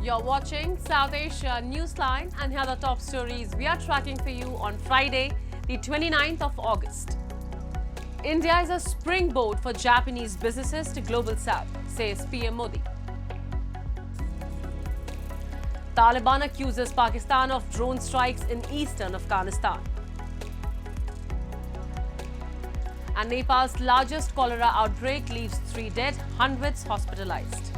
You're watching South Asia Newsline, and here are the top stories we are tracking for you on Friday, the 29th of August. India is a springboard for Japanese businesses to global south, says PM Modi. Taliban accuses Pakistan of drone strikes in eastern Afghanistan. And Nepal's largest cholera outbreak leaves 3 dead, hundreds hospitalized.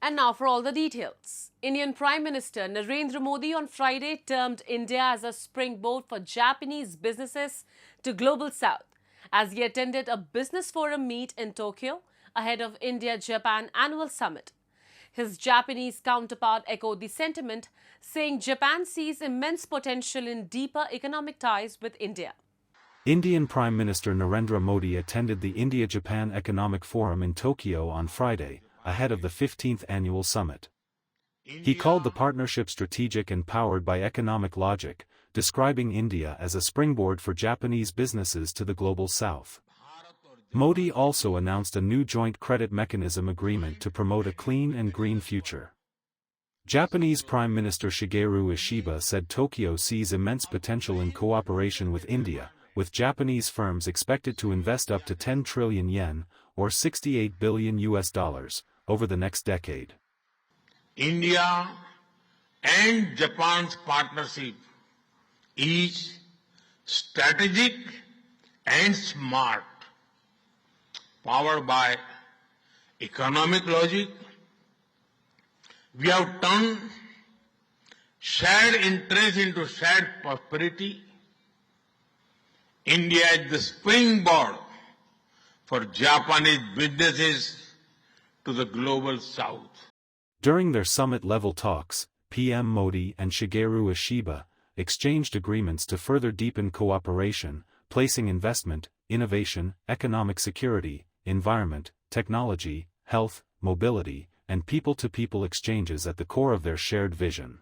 And now for all the details. Indian Prime Minister Narendra Modi on Friday termed India as a springboard for Japanese businesses to global south as he attended a business forum meet in Tokyo ahead of India-Japan annual summit. His Japanese counterpart echoed the sentiment, saying Japan sees immense potential in deeper economic ties with India. Indian Prime Minister Narendra Modi attended the India-Japan Economic Forum in Tokyo on Friday, ahead of the 15th annual summit. He called the partnership strategic and powered by economic logic, describing India as a springboard for Japanese businesses to the global south. Modi also announced a new joint credit mechanism agreement to promote a clean and green future. Japanese Prime Minister Shigeru Ishiba said Tokyo sees immense potential in cooperation with India, with Japanese firms expected to invest up to 10 trillion yen, or $68 billion, over the next decade. India and Japan's partnership is strategic and smart, powered by economic logic. We have turned shared interest into shared prosperity. India is the springboard for Japanese businesses to the global south. During their summit-level talks, PM Modi and Shigeru Ishiba exchanged agreements to further deepen cooperation, placing investment, innovation, economic security, environment, technology, health, mobility, and people-to-people exchanges at the core of their shared vision.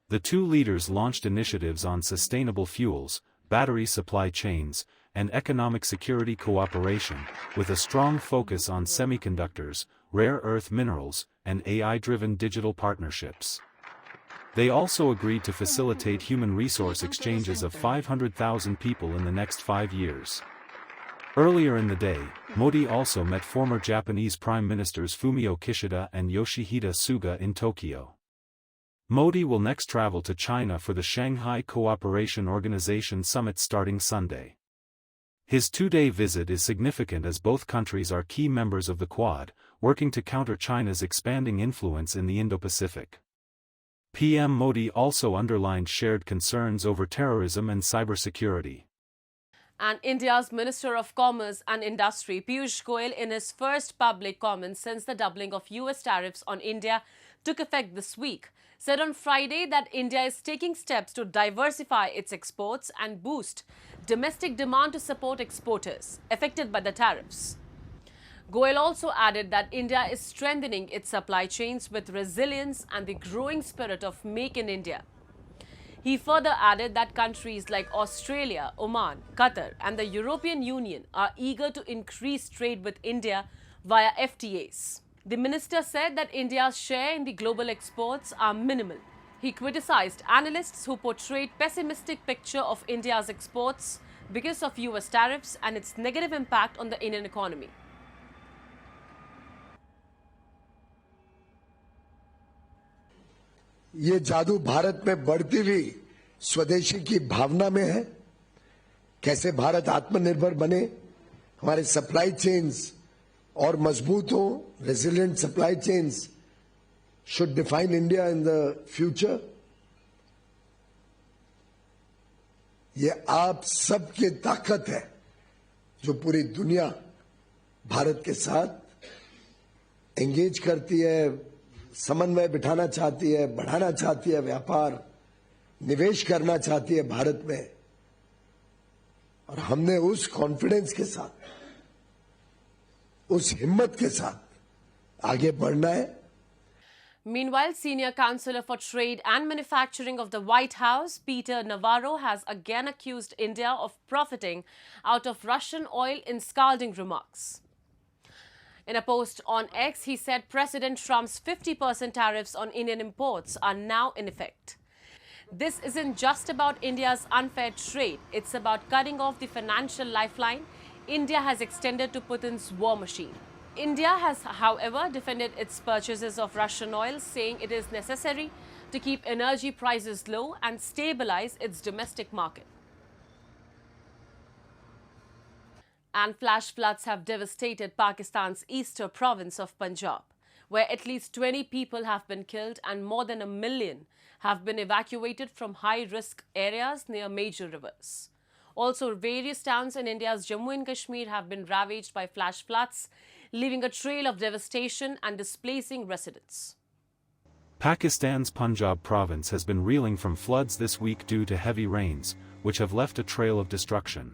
The two leaders launched initiatives on sustainable fuels, battery supply chains, and economic security cooperation, with a strong focus on semiconductors, rare earth minerals, and AI-driven digital partnerships. They also agreed to facilitate human resource exchanges of 500,000 people in the next 5 years. Earlier in the day, Modi also met former Japanese Prime Ministers Fumio Kishida and Yoshihide Suga in Tokyo. Modi will next travel to China for the Shanghai Cooperation Organization Summit starting Sunday. His 2-day visit is significant as both countries are key members of the Quad, working to counter China's expanding influence in the Indo-Pacific. PM Modi also underlined shared concerns over terrorism and cybersecurity. And India's Minister of Commerce and Industry, Piyush Goyal, in his first public comments since the doubling of US tariffs on India took effect this week, said on Friday that India is taking steps to diversify its exports and boost domestic demand to support exporters affected by the tariffs. Goyal also added that India is strengthening its supply chains with resilience and the growing spirit of Make in India. He further added that countries like Australia, Oman, Qatar, and the European Union are eager to increase trade with India via FTAs. The minister said that India's share in the global exports are minimal. He criticized analysts who portrayed pessimistic picture of India's exports because of US tariffs and its negative impact on the Indian economy. ये जादू भारत में बढ़ती हुई स्वदेशी की भावना में है। कैसे भारत आत्मनिर्भर बने, हमारे सप्लाई चेन्स और मजबूत हो, resilient supply chains should define India in the future. ये आप सबकी ताकत है जो पूरी दुनिया भारत के साथ एंगेज करती है, समन्वय बिठाना चाहती है, बढ़ाना चाहती है, व्यापार निवेश करना चाहती है भारत में, और हमने उस कॉन्फिडेंस के साथ, उस हिम्मत के साथ आगे बढ़ना है। Meanwhile, Senior Counselor for Trade and Manufacturing of the White House, Peter Navarro, has again accused India of profiting out of Russian oil in scalding remarks. In a post on X, he said President Trump's 50% tariffs on Indian imports are now in effect. This isn't just about India's unfair trade, it's about cutting off the financial lifeline India has extended to Putin's war machine. India has, however, defended its purchases of Russian oil, saying it is necessary to keep energy prices low and stabilize its domestic market. And flash floods have devastated Pakistan's eastern province of Punjab, where at least 20 people have been killed and more than 1 million have been evacuated from high-risk areas near major rivers. Also, various towns in India's Jammu and Kashmir have been ravaged by flash floods, leaving a trail of devastation and displacing residents. Pakistan's Punjab province has been reeling from floods this week due to heavy rains, which have left a trail of destruction.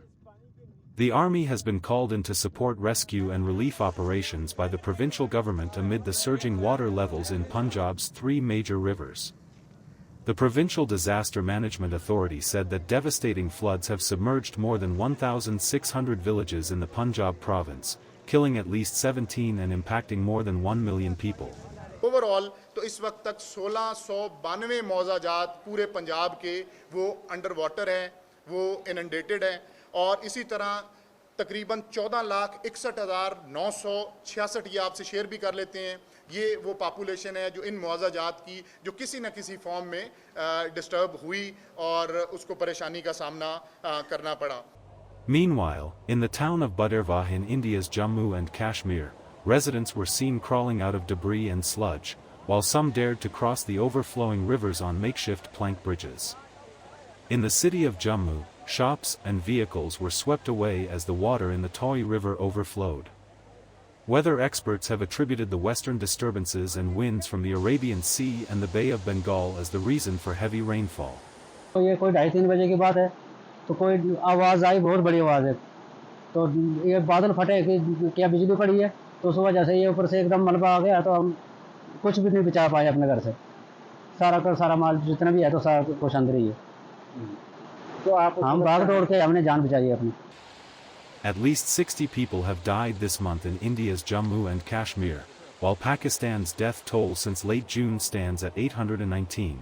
The army has been called in to support rescue and relief operations by the provincial government amid the surging water levels in Punjab's 3 major rivers. The Provincial Disaster Management Authority said that devastating floods have submerged more than 1,600 villages in the Punjab province, killing at least 17 and impacting more than 1 million people. Overall तो इस वक्त तक 1692 मौजाजात पूरे पंजाब के वो under water हैं, वो inundated हैं और इसी तरह तकरीबन 14,61,966 ये आपसे शेयर भी कर लेते हैं. ये वो पॉपुलेशन है जो इन मुआवजात की जो किसी न किसी फॉर्म में डिस्टर्ब हुई और उसको परेशानी का सामना करना पड़ा. Meanwhile, in the town of Bhaderwah in India's Jammu and Kashmir, residents were seen crawling out of debris and sludge, while some dared to cross the overflowing rivers on makeshift plank bridges. In the city of Jammu, shops and vehicles were swept away as the water in the Tawi River overflowed. Weather experts have attributed the western disturbances and winds from the Arabian Sea and the Bay of Bengal as the reason for heavy rainfall. ये कोई 2:30-3 बजे की बात है तो कोई आवाज़ आई, बहुत बड़ी आवाज़ है, तो ये बादल फटे कि क्या बिजली पड़ी है, तो उस वजह से ये ऊपर से एकदम मलबा आ गया तो हम कुछ भी नहीं बचा पाए अपने घर से. सारा का सारा माल जितना भी है तो सारा कुछ अंदर ही है. तो आप हम भाग दौड़ के हमने जान बचाई अपनी. At least 60 people have died this month in India's Jammu and Kashmir, while Pakistan's death toll since late June stands at 819.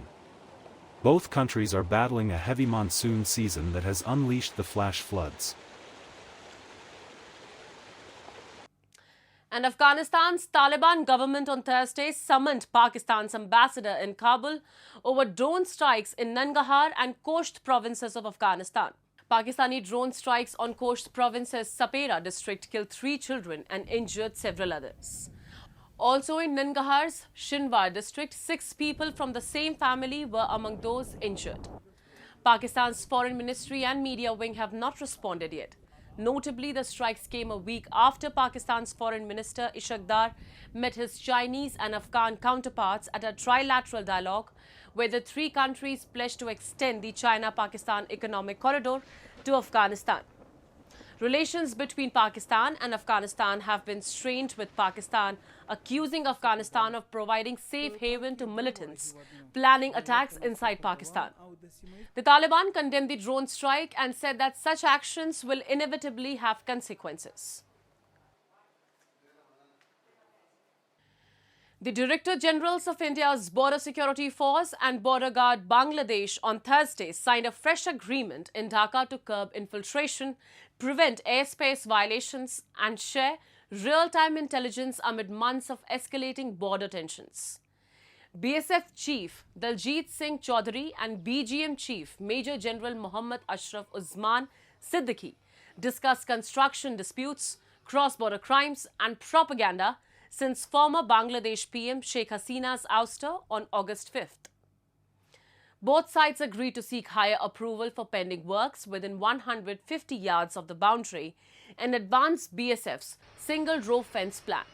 Both countries are battling a heavy monsoon season that has unleashed the flash floods. And Afghanistan's Taliban government on Thursday summoned Pakistan's ambassador in Kabul over drone strikes in Nangarhar and Kosht provinces of Afghanistan. Pakistani drone strikes on Kosht province's Sapera district killed 3 children and injured several others. Also in Nangarhar's Shinwar district, 6 people from the same family were among those injured. Pakistan's foreign ministry and media wing have not responded yet. Notably, the strikes came a week after Pakistan's foreign minister Ishaq Dar met his Chinese and Afghan counterparts at a trilateral dialogue where the 3 countries pledged to extend the China-Pakistan economic corridor to Afghanistan. Relations between Pakistan and Afghanistan have been strained, with Pakistan accusing Afghanistan of providing safe haven to militants planning attacks inside Pakistan. The Taliban condemned the drone strike and said that such actions will inevitably have consequences. The Director Generals of India's Border Security Force and Border Guard Bangladesh on Thursday signed a fresh agreement in Dhaka to curb infiltration, prevent airspace violations and share real-time intelligence amid months of escalating border tensions. BSF Chief Daljit Singh Chaudhary and BGM Chief Major General Mohammad Ashraf Usman Siddiqui discussed construction disputes, cross-border crimes and propaganda since former Bangladesh PM Sheikh Hasina's ouster on August 5th. Both sides agreed to seek higher approval for pending works within 150 yards of the boundary and advance BSF's single-row fence plan.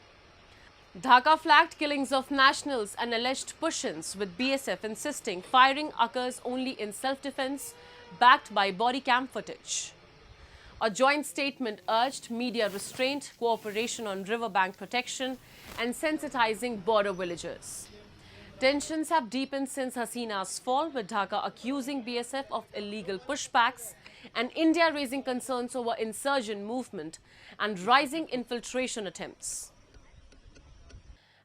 Dhaka flagged killings of nationals and alleged push-ins, with BSF insisting firing occurs only in self-defense, backed by body cam footage. A joint statement urged media restraint, cooperation on riverbank protection and sensitizing border villagers. Tensions have deepened since Hasina's fall, with Dhaka accusing BSF of illegal pushbacks and India raising concerns over insurgent movement and rising infiltration attempts.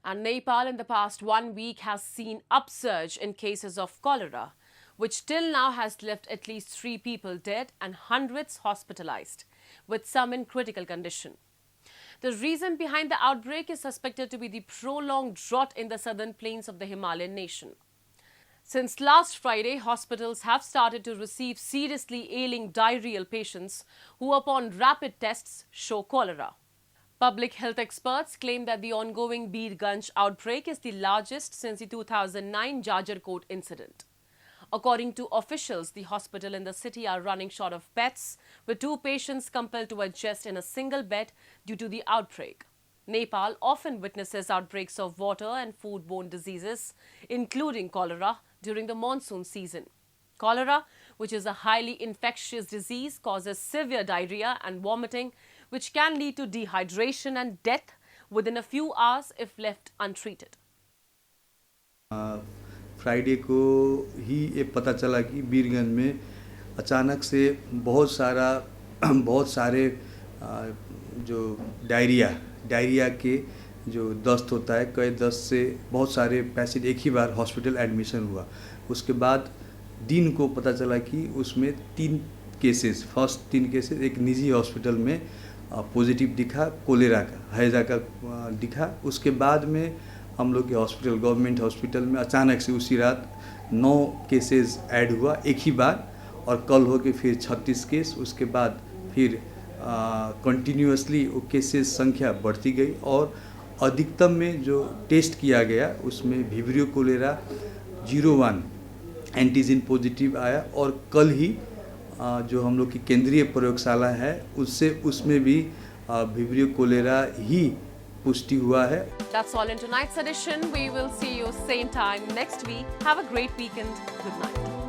And Nepal in the past 1 week has seen upsurge in cases of cholera, which till now has left at least 3 people dead and hundreds hospitalized, with some in critical condition. The reason behind the outbreak is suspected to be the prolonged drought in the southern plains of the Himalayan nation. Since last Friday, hospitals have started to receive seriously ailing diarrheal patients who upon rapid tests show cholera. Public health experts claim that the ongoing Birganj outbreak is the largest since the 2009 Jajarkot incident. According to officials, the hospital in the city are running short of beds, with 2 patients compelled to adjust in a single bed due to the outbreak. Nepal often witnesses outbreaks of water and foodborne diseases, including cholera, during the monsoon season. Cholera, which is a highly infectious disease, causes severe diarrhea and vomiting, which can lead to dehydration and death within a few hours if left untreated. Friday को ही ये पता चला कि बीरगंज में अचानक से बहुत सारे जो डायरिया के जो दस्त होता है, कई दस्त से बहुत सारे पेशेंट एक ही बार हॉस्पिटल एडमिशन हुआ। उसके बाद दिन को पता चला कि उसमें 3 केसेस, फर्स्ट 3 केसेस एक निजी हॉस्पिटल में पॉजिटिव दिखा, कोलेरा का, हैजा का दिखा। उसके बाद में हम लोग के हॉस्पिटल, गवर्नमेंट हॉस्पिटल में अचानक से उसी रात 9 केसेस ऐड हुआ एक ही बार, और कल हो के फिर 36 केस। उसके बाद फिर कंटिन्यूअसली वो केसेस संख्या बढ़ती गई और अधिकतम में जो टेस्ट किया गया उसमें विब्रियो कोलेरा 01 एंटीजन पॉजिटिव आया, और कल ही जो हम लोग की केंद्रीय प्रयोगशाला है उसमें भी विब्रियो कोलेरा ही पुष्टि हुआ है। That's all in tonight's edition. We will see you same time next week. Have a great weekend. Good night.